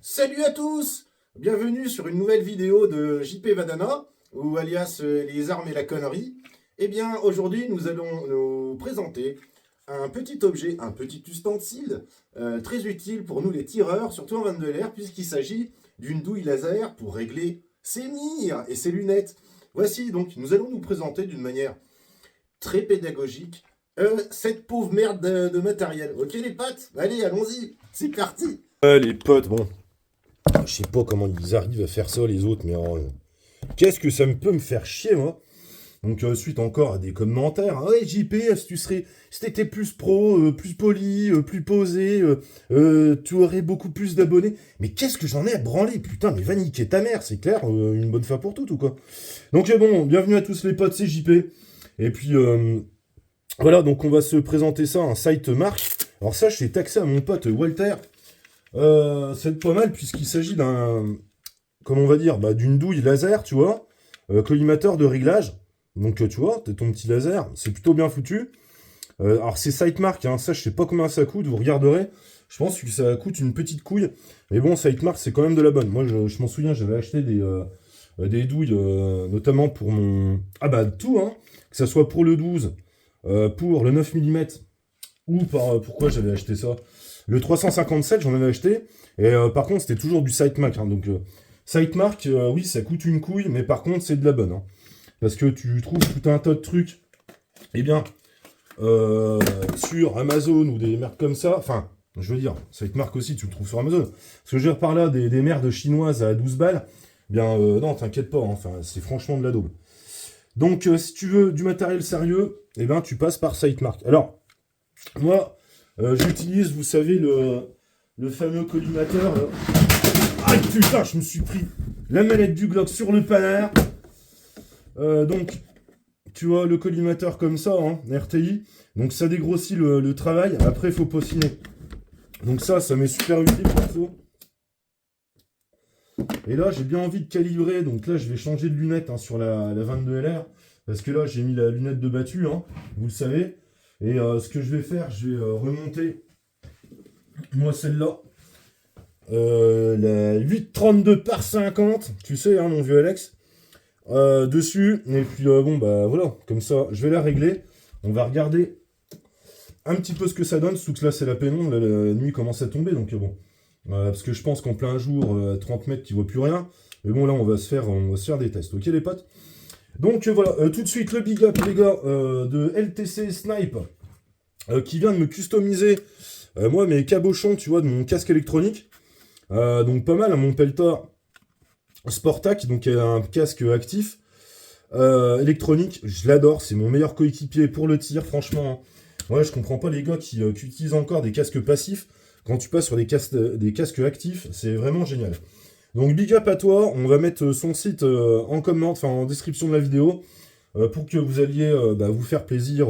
Salut à tous! Bienvenue sur une nouvelle vidéo de JP Vadana, ou alias les armes et la connerie. Eh bien, aujourd'hui, nous allons nous présenter un petit objet, un petit ustensile très utile pour nous les tireurs, surtout en 22 LR, puisqu'il s'agit d'une douille laser pour régler ses mires et ses lunettes. Voici donc, nous allons nous présenter d'une manière très pédagogique cette pauvre merde de matériel. Ok les potes? Allez, allons-y, c'est parti! Les potes, bon, je sais pas comment ils arrivent à faire ça les autres, mais qu'est-ce que ça peut me faire chier moi. Donc suite encore à des commentaires, ah ouais JP, si t'étais plus pro, plus poli, plus posé, tu aurais beaucoup plus d'abonnés. Mais qu'est-ce que j'en ai à branler, putain, mais va niquer ta mère, c'est clair, une bonne fois pour toutes ou quoi. Donc bon, bienvenue à tous les potes, c'est JP. Et puis voilà, donc on va se présenter ça, un site marque. Alors ça, je suis taxé à mon pote Walter. C'est pas mal puisqu'il s'agit d'un, comment on va dire, d'une douille laser, tu vois, collimateur de réglage. Donc tu vois, t'as ton petit laser, c'est plutôt bien foutu. Alors c'est Sitemark, hein, ça je sais pas combien ça coûte, vous regarderez. Je pense que ça coûte une petite couille. Mais bon, Sitemark c'est quand même de la bonne. Moi je m'en souviens, j'avais acheté des douilles, notamment pour mon... Ah bah tout, hein, que ça soit pour le 12, pour le 9 mm, ou pourquoi j'avais acheté ça. Le 357, j'en avais acheté, et par contre, c'était toujours du Sitemark. Hein, donc, Sitemark, oui, ça coûte une couille, mais par contre, c'est de la bonne. Hein, parce que tu trouves tout un tas de trucs, eh bien, sur Amazon ou des merdes comme ça. Enfin, je veux dire, Sitemark aussi, tu le trouves sur Amazon. Ce que je veux dire par là, des merdes chinoises à 12 balles, eh bien, non, t'inquiète pas, hein, enfin, c'est franchement de la daube. Donc, si tu veux du matériel sérieux, eh ben, tu passes par Sitemark. Alors, moi, j'utilise, vous savez, le fameux collimateur. Ah putain, je me suis pris la manette du Glock sur le panard. Donc, tu vois, le collimateur comme ça, hein, RTI. Donc, ça dégrossit le travail. Après, il faut peaufiner. Donc ça m'est super utile, perso. Et là, j'ai bien envie de calibrer. Donc là, je vais changer de lunette hein, sur la 22 LR. Parce que là, j'ai mis la lunette de battu, hein, vous le savez. Et ce que je vais faire, je vais remonter, moi celle-là, la 832 par 50, tu sais, hein, mon vieux Alex, dessus. Et puis bon, bah voilà, comme ça, je vais la régler. On va regarder un petit peu ce que ça donne, surtout que là c'est la pénombre, là, la nuit commence à tomber, donc bon. Parce que je pense qu'en plein jour, à 30 mètres, tu vois plus rien. Mais bon, là, on va se faire des tests, ok les potes? Donc voilà, tout de suite le big up les gars de LTC Snipe qui vient de me customiser moi mes cabochons tu vois de mon casque électronique. Donc pas mal, hein, mon Peltor Sportac, donc un casque actif électronique, je l'adore, c'est mon meilleur coéquipier pour le tir, franchement. Ouais, je comprends pas les gars qui utilisent encore des casques passifs quand tu passes sur des casques actifs, c'est vraiment génial. Donc big up à toi, on va mettre son site en comment, enfin en description de la vidéo, pour que vous alliez vous faire plaisir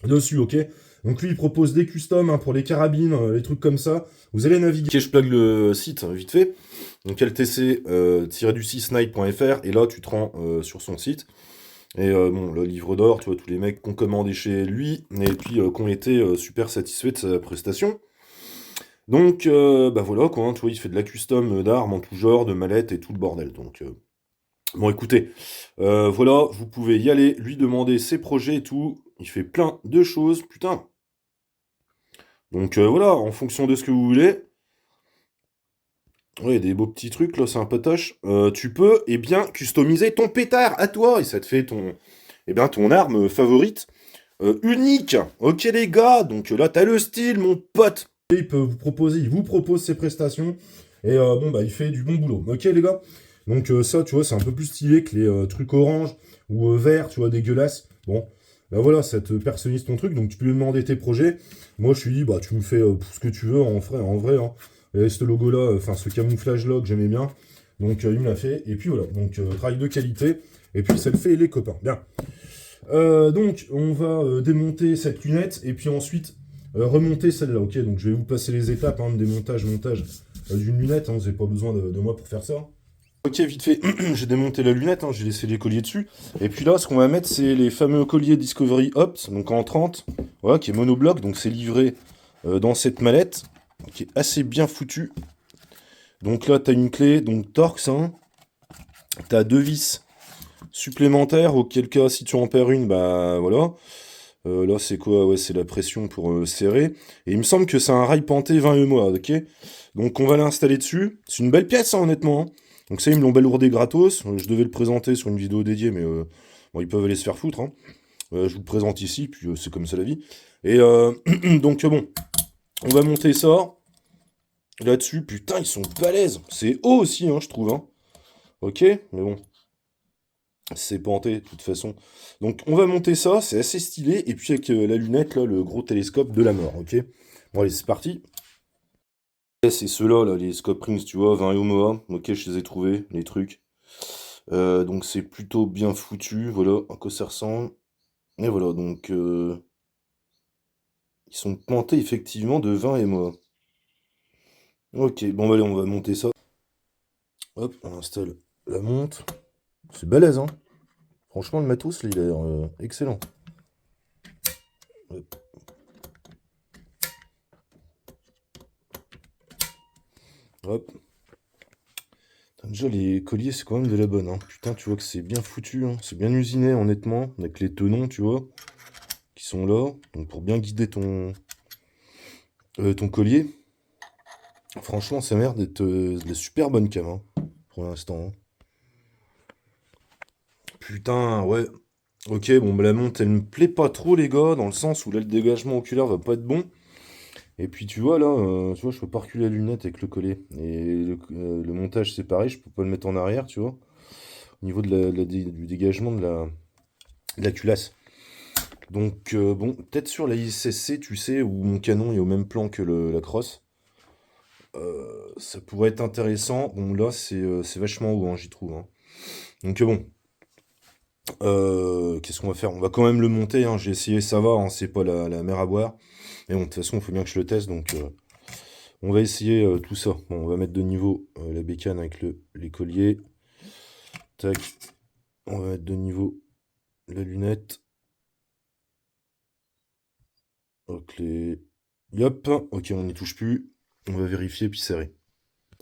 dessus, ok? Donc lui il propose des customs hein, pour les carabines, les trucs comme ça. Vous allez naviguer. Ok, je plug le site vite fait. Donc ltc-snipe.fr et là tu te rends sur son site. Et bon, le livre d'or, tu vois, tous les mecs qui ont commandé chez lui et puis qui ont été super satisfaits de sa prestation. Donc, voilà, quoi, hein, tu vois, il fait de la custom d'armes en tout genre, de mallettes et tout le bordel. Donc, bon, écoutez, voilà, vous pouvez y aller, lui demander ses projets et tout. Il fait plein de choses, putain. Donc, voilà, en fonction de ce que vous voulez. Ouais, des beaux petits trucs, là, c'est un potoche. Tu peux, eh bien, customiser ton pétard à toi. Et ça te fait ton arme favorite. Unique. Ok, les gars, donc là, t'as le style, mon pote. Il vous propose ses prestations. Et il fait du bon boulot. Ok, les gars? Donc ça, tu vois, c'est un peu plus stylé que les trucs orange ou vert, tu vois, dégueulasse. Bon, bah voilà, ça te personnalise ton truc. Donc tu peux lui demander tes projets. Moi, je lui dis, bah, tu me fais ce que tu veux en vrai, hein. Et ce logo-là, enfin, ce camouflage-là que j'aimais bien. Donc il me l'a fait. Et puis voilà, donc travail de qualité. Et puis ça le fait les copains. Bien. Donc on va démonter cette lunette. Et puis ensuite... remonter celle-là, ok? Donc je vais vous passer les étapes hein, de démontage, montage d'une lunette, hein, vous n'avez pas besoin de moi pour faire ça. Ok, vite fait, j'ai démonté la lunette, hein, j'ai laissé les colliers dessus. Et puis là, ce qu'on va mettre, c'est les fameux colliers Discovery Opt, donc en 30, voilà, qui est monobloc, donc c'est livré dans cette mallette, qui est assez bien foutu. Donc là, tu as une clé, donc Torx, hein. Tu as 2 vis supplémentaires, auquel cas, si tu en perds une, bah voilà. Là, c'est quoi? Ouais, c'est la pression pour serrer. Et il me semble que c'est un rail panté 20 EMOA, ok? Donc on va l'installer dessus. C'est une belle pièce, hein, honnêtement, hein. Donc ça, ils me l'ont balourdé gratos. Je devais le présenter sur une vidéo dédiée, mais bon, ils peuvent aller se faire foutre, hein. Je vous le présente ici, puis c'est comme ça la vie. Et donc bon, on va monter ça là-dessus. Putain, ils sont balèzes. C'est haut aussi, hein, je trouve, hein. Ok, mais bon, c'est panté de toute façon. Donc on va monter ça, c'est assez stylé. Et puis avec la lunette, là, le gros télescope de la mort, ok. Bon allez, c'est parti. C'est ceux-là, là, les Scope Rings, tu vois, 20 Yomoa. Ok, je les ai trouvés, les trucs. Donc c'est plutôt bien foutu, voilà à quoi ça ressemble. Et voilà, donc ils sont plantés effectivement de 20 MOA. Ok, bon bah allez, on va monter ça. Hop, on installe la montre. C'est balèze, hein. Franchement, le matos, là, il a l'air excellent. Hop. Hop. Putain, déjà, les colliers, c'est quand même de la bonne, hein. Putain, tu vois que c'est bien foutu, hein. C'est bien usiné, honnêtement, avec les tenons, tu vois, qui sont là. Donc pour bien guider ton collier. Franchement, ça a l'air d'être de la super bonne cam, hein, pour l'instant, hein. Putain, ouais. Ok, bon, bah, la monte, elle me plaît pas trop, les gars, dans le sens où là, le dégagement oculaire va pas être bon. Et puis, tu vois, là, tu vois, je peux pas reculer la lunette avec le collet. Et le montage, c'est pareil, je peux pas le mettre en arrière, tu vois. Au niveau du dégagement de la culasse. Donc, bon, peut-être sur la ISSC, tu sais, où mon canon est au même plan que la crosse. Ça pourrait être intéressant. Bon, là, c'est vachement haut, hein, j'y trouve, hein. Donc, bon. Qu'est-ce qu'on va faire? On va quand même le monter, hein. J'ai essayé, ça va, hein, c'est pas la mer à boire. Mais bon, de toute façon, il faut bien que je le teste, donc on va essayer tout ça. Bon, on va mettre de niveau la bécane avec les colliers. Tac. On va mettre de niveau la lunette. Ok. Hop. Ok, on n'y touche plus. On va vérifier puis serrer.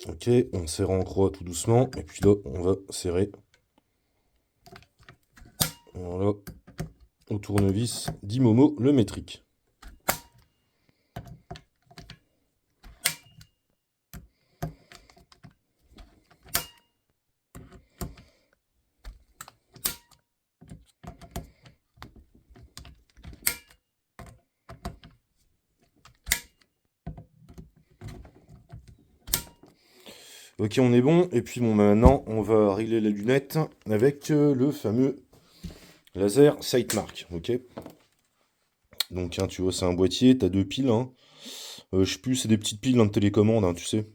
Ok, on serre en croix tout doucement. Et puis là, on va serrer. Voilà. Au tournevis d'Imomo, le métrique. Ok, on est bon. Et puis bon, maintenant, on va régler la lunette avec le fameux laser Sightmark. Ok. Donc, hein, tu vois, c'est un boîtier. T'as 2 piles, hein. Je sais plus, c'est des petites piles, hein, de télécommande, hein, tu sais.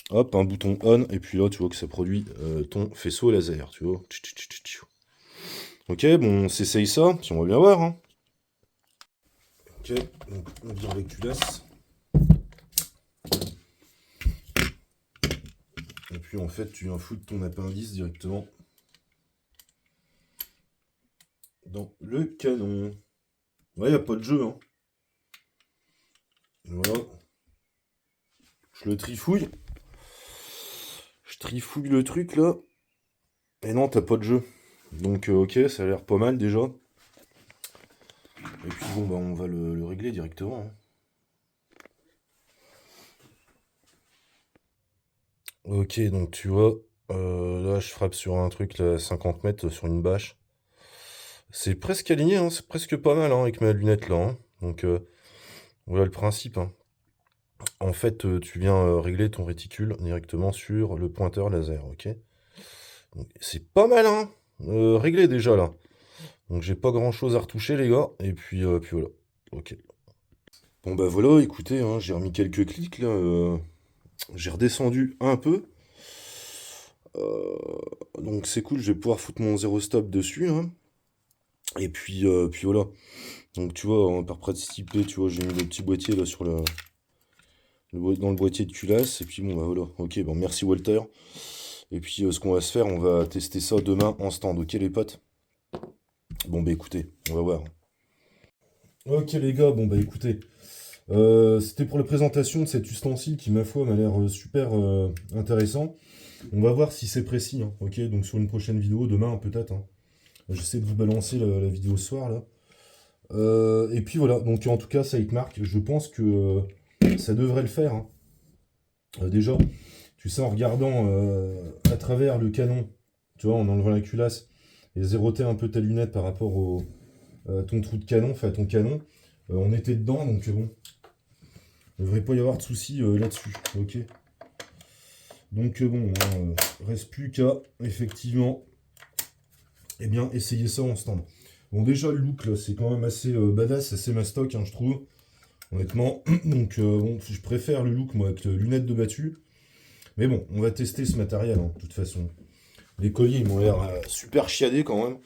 Hop, un bouton on. Et puis là, tu vois que ça produit ton faisceau laser. Tu vois. Ok, bon, on s'essaye ça. Puis on va bien voir, hein. Ok, donc on vire avec culasse. Et puis en fait, tu viens foutre ton appendice directement dans le canon. Ouais, y a pas de jeu, hein. Voilà. Je le trifouille. Je trifouille le truc là. Et non, t'as pas de jeu. Donc ok, ça a l'air pas mal déjà. Et puis bon, bah on va le régler directement, hein. Ok, donc tu vois, là je frappe sur un truc là, à 50 mètres sur une bâche. C'est presque aligné, hein, c'est presque pas mal, hein, avec ma lunette là, hein. Donc voilà le principe, hein. En fait, tu viens régler ton réticule directement sur le pointeur laser, ok? Donc, c'est pas mal, hein, réglé déjà là. Donc j'ai pas grand chose à retoucher les gars, et puis voilà, ok. Bon bah voilà, écoutez, hein, j'ai remis quelques clics là, j'ai redescendu un peu. Euh, donc c'est cool, je vais pouvoir foutre mon zéro stop dessus, hein. Et puis voilà. Donc tu vois, par participer, tu vois, j'ai mis le petit boîtier là sur dans le boîtier de culasse. Et puis bon bah voilà. Ok, bon merci Walter. Et puis ce qu'on va se faire, on va tester ça demain en stand, ok les potes? Bon bah écoutez, on va voir. Ok les gars, bon bah écoutez. C'était pour la présentation de cet ustensile qui, ma foi, m'a l'air super intéressant. On va voir si c'est précis, hein, ok? Donc sur une prochaine vidéo, demain peut-être. Hein. J'essaie de vous balancer la vidéo ce soir, là. Et puis voilà, donc en tout cas, ça marque. Je pense que ça devrait le faire. Hein. Déjà, tu sais, en regardant à travers le canon, tu vois, en enlevant la culasse, et zéroter un peu ta lunette par rapport à ton trou de canon, enfin à ton canon, on était dedans, donc bon, il ne devrait pas y avoir de soucis là-dessus, ok. Donc bon, reste plus qu'à, effectivement, eh bien, essayer ça en stand. Bon, déjà, le look, là, c'est quand même assez badass, assez mastoc, hein, je trouve, honnêtement. Donc bon, je préfère le look, moi, avec lunettes de battu. Mais bon, on va tester ce matériel, hein, de toute façon. Les colliers, ils m'ont l'air super chiadés, quand même.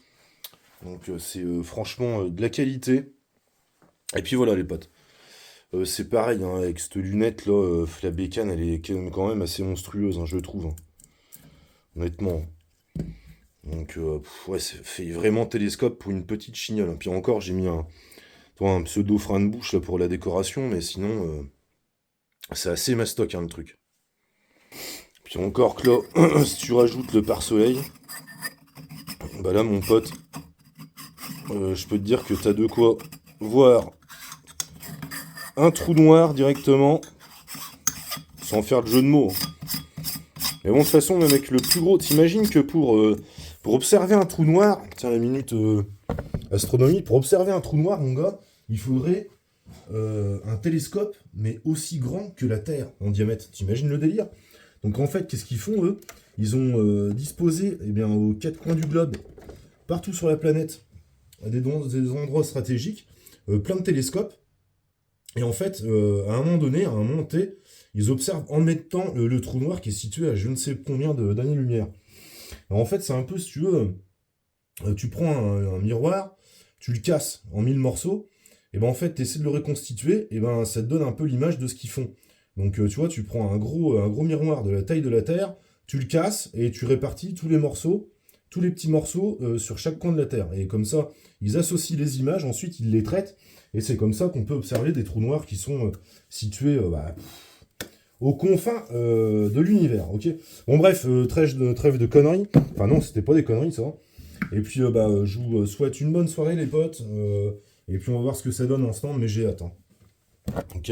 Donc c'est franchement de la qualité. Et puis voilà les potes. C'est pareil, hein, avec cette lunette là, la bécane elle est quand même assez monstrueuse, hein, je trouve. Hein. Honnêtement. Donc ouais, c'est fait vraiment télescope pour une petite chignole. Hein. Puis encore j'ai mis un pseudo frein de bouche là, pour la décoration, mais sinon c'est assez mastoc hein, le truc. Puis encore que là, si tu rajoutes le pare-soleil, bah là mon pote, je peux te dire que t'as de quoi voir un trou noir directement, sans faire de jeu de mots. Mais bon, de toute façon, même avec le plus gros, t'imagines que pour observer un trou noir, tiens la minute astronomie, pour observer un trou noir, mon gars, il faudrait un télescope, mais aussi grand que la Terre en diamètre. T'imagines le délire? Donc en fait, qu'est-ce qu'ils font, eux? Ils ont disposé eh bien, aux quatre coins du globe, partout sur la planète, à des endroits stratégiques, plein de télescopes. Et en fait, à un moment donné, à un moment T, ils observent en même temps le trou noir qui est situé à je ne sais combien d'années-lumière. En fait, c'est un peu, si tu veux, tu prends un miroir, tu le casses en 1000 morceaux, et ben en fait, tu essaies de le reconstituer, et ben ça te donne un peu l'image de ce qu'ils font. Donc tu vois, tu prends un gros miroir de la taille de la Terre, tu le casses, et tu répartis tous les morceaux, tous les petits morceaux sur chaque coin de la Terre. Et comme ça, ils associent les images, ensuite ils les traitent, et c'est comme ça qu'on peut observer des trous noirs qui sont situés aux confins de l'univers, ok. Bon bref, trêve de conneries. Enfin non, c'était pas des conneries ça. Et puis je vous souhaite une bonne soirée les potes. Et puis on va voir ce que ça donne en stand, mais j'ai hâte. Hein. Ok.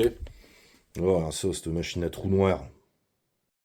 Voilà, ça, cette machine à trous noirs.